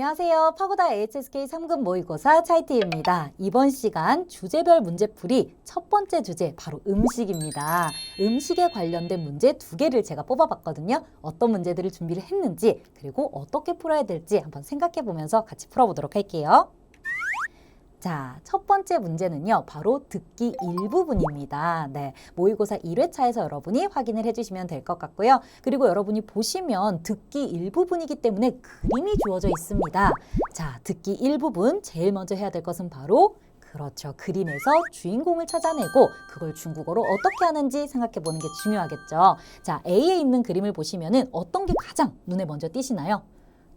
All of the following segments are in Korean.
안녕하세요. 파고다 HSK 3급 모의고사 차이티입니다. 이번 시간 주제별 문제풀이 첫 번째 주제 바로 음식입니다. 음식에 관련된 문제 2개를 제가 뽑아봤거든요. 어떤 문제들을 준비를 했는지 그리고 어떻게 풀어야 될지 한번 생각해 보면서 같이 풀어보도록 할게요. 자, 첫 번째 문제는요. 바로 듣기 일부분입니다. 네, 모의고사 1회차에서 여러분이 확인을 해주시면 될 것 같고요. 그리고 여러분이 보시면 듣기 일부분이기 때문에 그림이 주어져 있습니다. 자, 듣기 일부분 제일 먼저 해야 될 것은 바로 그렇죠. 그림에서 주인공을 찾아내고 그걸 중국어로 어떻게 하는지 생각해 보는 게 중요하겠죠. 자, A에 있는 그림을 보시면은 어떤 게 가장 눈에 먼저 띄시나요?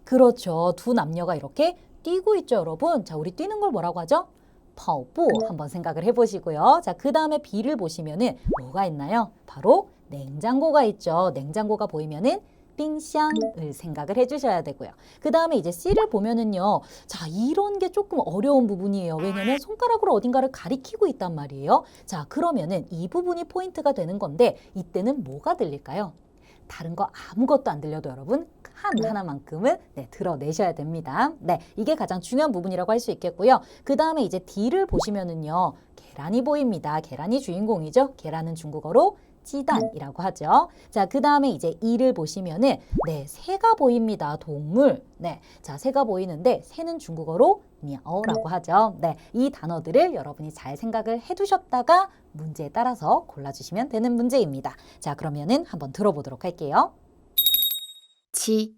그렇죠. 두 남녀가 이렇게 뛰고 있죠, 여러분. 자, 우리 뛰는 걸 뭐라고 하죠? 跑步 한번 생각을 해보시고요. 자, 그 다음에 B를 보시면은 뭐가 있나요? 바로 냉장고가 있죠. 냉장고가 보이면은 冰箱을 생각을 해주셔야 되고요. 그 다음에 이제 C를 보면은요. 자, 이런 게 조금 어려운 부분이에요. 왜냐면 손가락으로 어딘가를 가리키고 있단 말이에요. 자, 그러면은 이 부분이 포인트가 되는 건데 이때는 뭐가 들릴까요? 다른 거 아무것도 안 들려도 여러분 하나만큼은 들어내셔야 됩니다. 네, 이게 가장 중요한 부분이라고 할 수 있겠고요. 그 다음에 이제 D를 보시면은요. 계란이 보입니다. 계란이 주인공이죠. 계란은 중국어로 鸡蛋이라고 하죠. 자, 그 다음에 이제 E를 보시면은 새가 보입니다. 동물. 네, 자, 새가 보이는데 새는 중국어로 喵라고 하죠. 네, 이 단어들을 여러분이 잘 생각을 해두셨다가 문제에 따라서 골라주시면 되는 문제입니다. 자, 그러면은 한번 들어보도록 할게요. 7.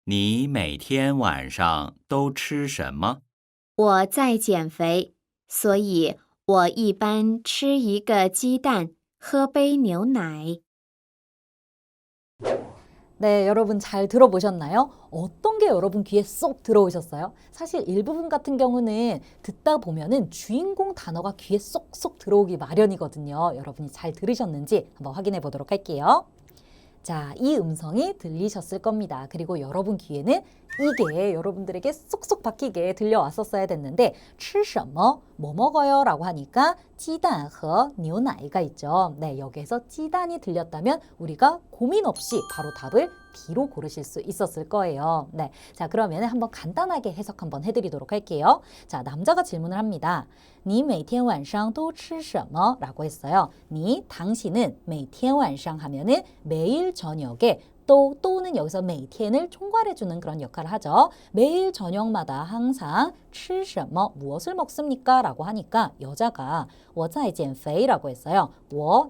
你每天晚上都吃什么？我在减肥，所以我一般吃一个鸡蛋，喝杯牛奶。 네, 여러분 잘 들어보셨나요? 어떤 게 여러분 귀에 쏙 들어오셨어요? 사실 일부분 같은 경우는 듣다 보면은 주인공 단어가 귀에 쏙쏙 들어오기 마련이거든요. 여러분이 잘 들으셨는지 한번 확인해 보도록 할게요. 자, 이 음성이 들리셨을 겁니다. 그리고 여러분 귀에는 이게 여러분들에게 쏙쏙 박히게 들려왔었어야 됐는데 吃什么? 뭐 먹어요? 라고 하니까 鸡蛋和牛奶가 있죠. 네, 여기에서 鸡蛋이 들렸다면 우리가 고민 없이 바로 답을 B로 고르실 수 있었을 거예요. 네, 자, 그러면 한번 간단하게 해석 한번 해드리도록 할게요. 자, 남자가 질문을 합니다. 你每天晚上都吃什么? 라고 했어요. 당신은 每天晚上 하면은 매일 저녁에 또는 여기서 每天을 총괄해주는 그런 역할을 하죠. 매일 저녁마다 항상 吃什么? 무엇을 먹습니까? 라고 하니까 여자가 我在减肥 라고 했어요.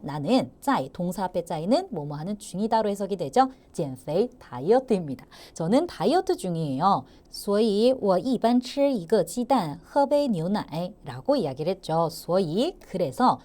나는 在 동사 앞에 在는 뭐뭐 하는 중이다로 해석이 되죠. 减肥 다이어트입니다. 저는 다이어트 중이에요. 所以我一般吃一个鸡蛋喝杯牛奶 라고 이야기를 했죠. 所以 그래서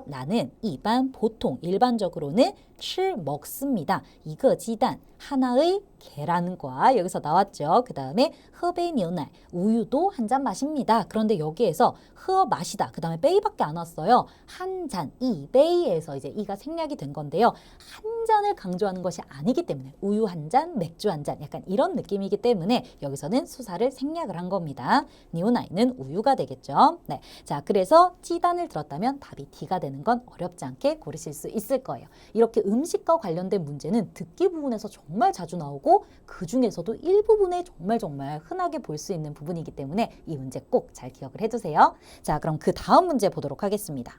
나는 一般 보통 일반적으로는 吃 먹습니다. 一个鸡蛋 하나의 계란과 여기서 나왔죠. 그 다음에 喝杯牛奶 우유도 한 잔 마십니다. 그런데 여기에서 喝 마시다. 그 다음에 베이밖에 안 왔어요. 한 잔, 이 베이에서 이제 이가 생략이 된 건데요. 한 잔을 강조하는 것이 아니기 때문에 우유 한 잔, 맥주 한 잔 약간 이런 느낌이기 때문에 여기서는 수사를 생략을 한 겁니다. 니오나이는 우유가 되겠죠. 네, 자, 그래서 찌단을 들었다면 답이 D가 되는 건 어렵지 않게 고르실 수 있을 거예요. 이렇게 음식과 관련된 문제는 듣기 부분에서 정말 자주 나오고 그 중에서도 일부분에 정말 흔하게 볼 수 있는 부분이기 때문에 이 문제 꼭 잘 기억을 해두세요. 자, 그럼 그 다음 문제 보도록 하겠습니다.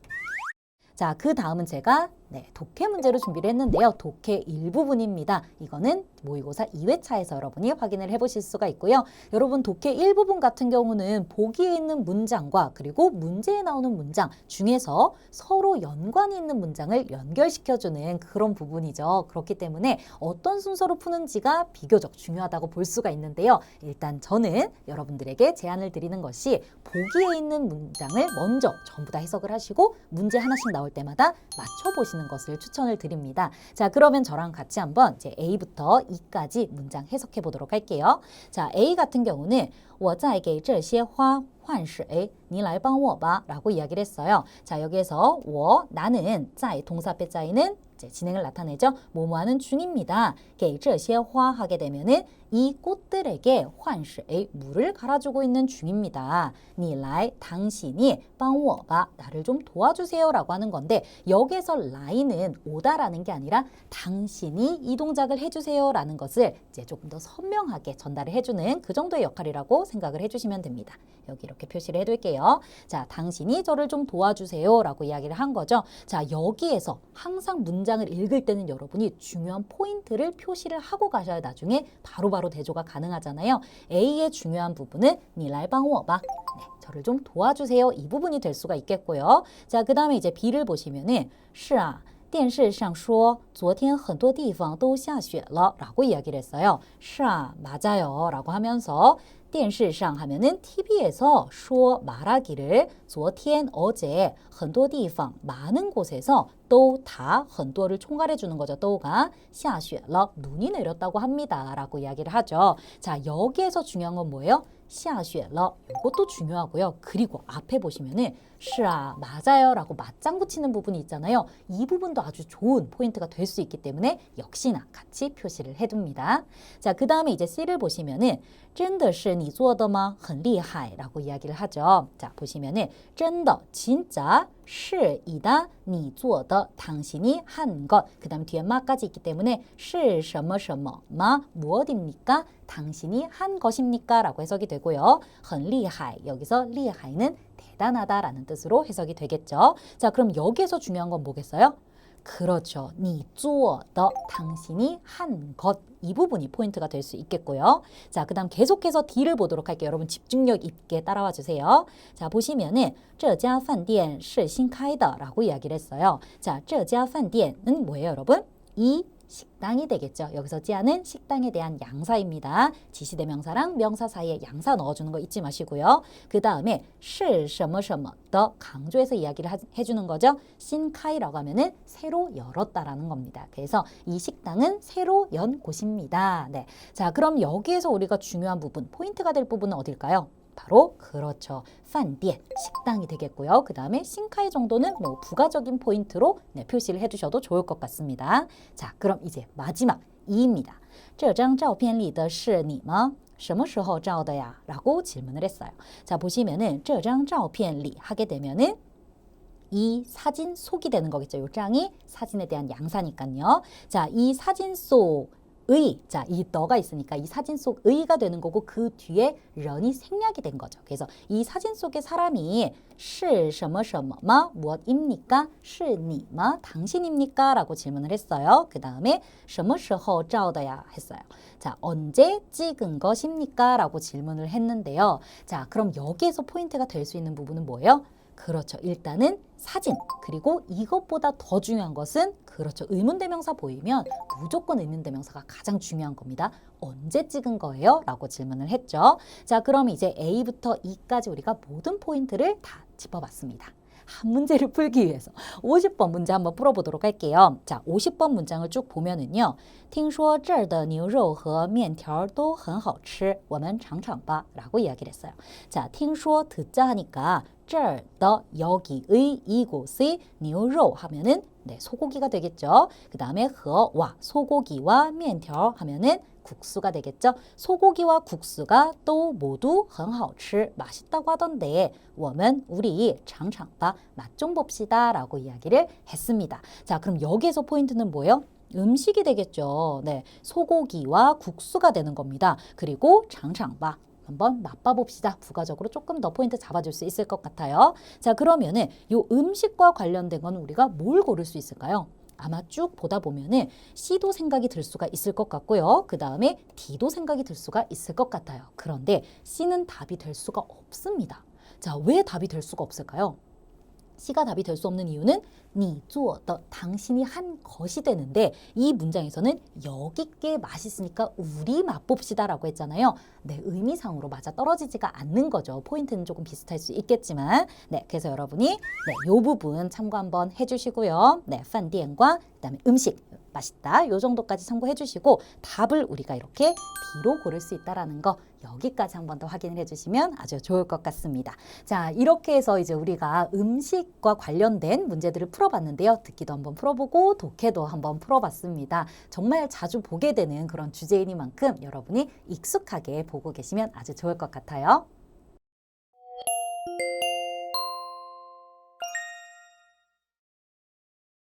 자, 그 다음은 제가 독해 문제로 준비를 했는데요. 독해 일부분입니다. 이거는 모의고사 2회차에서 여러분이 확인을 해보실 수가 있고요. 여러분 독해 일부분 같은 경우는 보기에 있는 문장과 그리고 문제에 나오는 문장 중에서 서로 연관이 있는 문장을 연결시켜주는 그런 부분이죠. 그렇기 때문에 어떤 순서로 푸는지가 비교적 중요하다고 볼 수가 있는데요. 일단 저는 여러분들에게 제안을 드리는 것이 보기에 있는 문장을 먼저 전부 다 해석을 하시고 문제 하나씩 나올 때마다 맞춰보시는 것을 추천을 드립니다. 자, 그러면 저랑 같이 한번 이제 A부터 E까지 문장 해석해 보도록 할게요. 자, A 같은 경우는 我在给这些花换是诶你来帮我吧라고 이야기를 했어요. 자, 여기에서 我 나는 在 동사 빼자이는 이제 진행을 나타내죠. 뭐뭐하는 중입니다. 给这些花 하게 되면은 이 꽃들에게 换是诶 물을 갈아주고 있는 중입니다. 你来 당신이 帮我吧 나를 좀 도와주세요 라고 하는 건데 여기에서 라이는 오다라는 게 아니라 당신이 이 동작을 해주세요 라는 것을 이제 조금 더 선명하게 전달을 해주는 그 정도의 역할이라고 생각을 해주시면 됩니다. 여기 이렇게 표시를 해둘게요. 자, 당신이 저를 좀 도와주세요 라고 이야기를 한 거죠. 자, 여기에서 항상 문장을 읽을 때는 여러분이 중요한 포인트를 표시를 하고 가셔야 나중에 바로바로 대조가 가능하잖아요. A의 중요한 부분은 你来帮我吧. 네, 저를 좀 도와주세요. 이 부분이 될 수가 있겠고요. 자, 그 다음에 이제 B를 보시면은 是啊电视上说昨天很多地方都下雪了라고 이야기를 했어요. 是啊 맞아요 라고 하면서 电视上 하면은 TV에서 说 말하기를 昨天 어제 很多地方 많은 곳에서 또 다 很多를 총괄해 주는 거죠. 또가 下雪了 눈이 내렸다고 합니다 라고 이야기를 하죠. 자, 여기에서 중요한 건 뭐예요? 下雪了 이것도 중요하고요. 그리고 앞에 보시면은 是啊 맞아요 라고 맞장구 치는 부분이 있잖아요. 이 부분도 아주 좋은 포인트가 될 수 있기 때문에 역시나 같이 표시를 해둡니다. 자, 그 다음에 이제 C를 보시면은 真的是你做的吗很厉害 라고 이야기를 하죠. 자, 보시면은 真的 진짜 是이다 你做的 당신이 한 것. 그 다음 뒤에 마까지 있기 때문에 是什么什么 마 무엇입니까? 당신이 한 것입니까? 라고 해석이 되고요. 很厉害 여기서 厉害는 대단하다라는 뜻으로 해석이 되겠죠. 자, 그럼 여기에서 중요한 건 뭐겠어요? 그렇죠. 你做的 당신이 한 것. 이 부분이 포인트가 될 수 있겠고요. 자, 그 다음 계속해서 D를 보도록 할게요. 여러분 집중력 있게 따라와 주세요. 자, 보시면은 这家饭店是新开的 라고 이야기를 했어요. 자, 这家饭店은 뭐예요, 여러분? 이 식당이 되겠죠. 여기서 지하는 식당에 대한 양사입니다. 지시대명사랑 명사 사이에 양사 넣어주는 거 잊지 마시고요. 그 다음에 是什么什么더 강조해서 이야기를 해주는 거죠. 신카이라고 하면은 새로 열었다라는 겁니다. 그래서 이 식당은 새로 연 곳입니다. 네, 자, 그럼 여기에서 우리가 중요한 부분, 포인트가 될 부분은 어딜까요? 바로 그렇죠. 饭店 식당이 되겠고요. 그 다음에 신카이 정도는 뭐 부가적인 포인트로 네, 표시를 해주셔도 좋을 것 같습니다. 자, 그럼 이제 마지막 2입니다. 这张照片里的是你吗?什么时候照的呀? 라고 질문을 했어요. 자, 보시면은 这张照片里 하게 되면은 이 사진 속이 되는 거겠죠. 요 장이 사진에 대한 양사니까요. 자, 이 사진 속 의, 자, 이 너가 있으니까 이 사진 속 의가 되는 거고 그 뒤에 런이 생략이 된 거죠. 그래서 이 사진 속의 사람이 是什么什么마 무엇입니까? 是你吗? 당신입니까? 라고 질문을 했어요. 그 다음에 什么时候照的呀? 했어요. 자, 언제 찍은 것입니까? 라고 질문을 했는데요. 자, 그럼 여기에서 포인트가 될 수 있는 부분은 뭐예요? 그렇죠. 일단은 사진, 그리고 이것보다 더 중요한 것은 그렇죠. 의문대명사 보이면 무조건 의문대명사가 가장 중요한 겁니다. 언제 찍은 거예요? 라고 질문을 했죠. 자, 그럼 이제 A부터 E까지 우리가 모든 포인트를 다 짚어봤습니다. 한 문제를 풀기 위해서 50번 문제 한번 풀어보도록 할게요. 자, 50번 문장을 쭉 보면은요. 听说这儿的牛肉和面条都很好吃我们尝尝吧 라고 이야기를 했어요. 자, 听说 듣자 하니까 这儿的 여기의 이곳의 牛肉 하면은 네, 소고기가 되겠죠. 그 다음에 和와 소고기와 面条 하면은 국수가 되겠죠. 소고기와 국수가 또 모두 很好吃 맛있다고 하던데 我们 우리 尝尝吧 맛 좀 봅시다 라고 이야기를 했습니다. 자, 그럼 여기에서 포인트는 뭐예요? 음식이 되겠죠. 네, 소고기와 국수가 되는 겁니다. 그리고 尝尝吧 한번 맛봐봅시다. 부가적으로 조금 더 포인트 잡아줄 수 있을 것 같아요. 자, 그러면은 이 음식과 관련된 건 우리가 뭘 고를 수 있을까요? 아마 쭉 보다 보면은 C도 생각이 들 수가 있을 것 같고요. 그 다음에 D도 생각이 들 수가 있을 것 같아요. 그런데 C는 답이 될 수가 없습니다. 자, 왜 답이 될 수가 없을까요? C가 답이 될 수 없는 이유는 你做的 당신이 한 것이 되는데 이 문장에서는 여기 게 맛있으니까 우리 맛봅시다 라고 했잖아요. 네, 의미상으로 맞아 떨어지지가 않는 거죠. 포인트는 조금 비슷할 수 있겠지만 네, 그래서 여러분이 네, 이 부분 참고 한번 해주시고요. 네, 饭店과 그다음에 음식, 맛있다. 요 정도까지 참고해 주시고 답을 우리가 이렇게 D로 고를 수 있다라는 거 여기까지 한 번 더 확인을 해주시면 아주 좋을 것 같습니다. 자, 이렇게 해서 이제 우리가 음식과 관련된 문제들을 풀어봤는데요. 듣기도 한번 풀어보고 독해도 한번 풀어봤습니다. 정말 자주 보게 되는 그런 주제이니만큼 여러분이 익숙하게 보고 계시면 아주 좋을 것 같아요.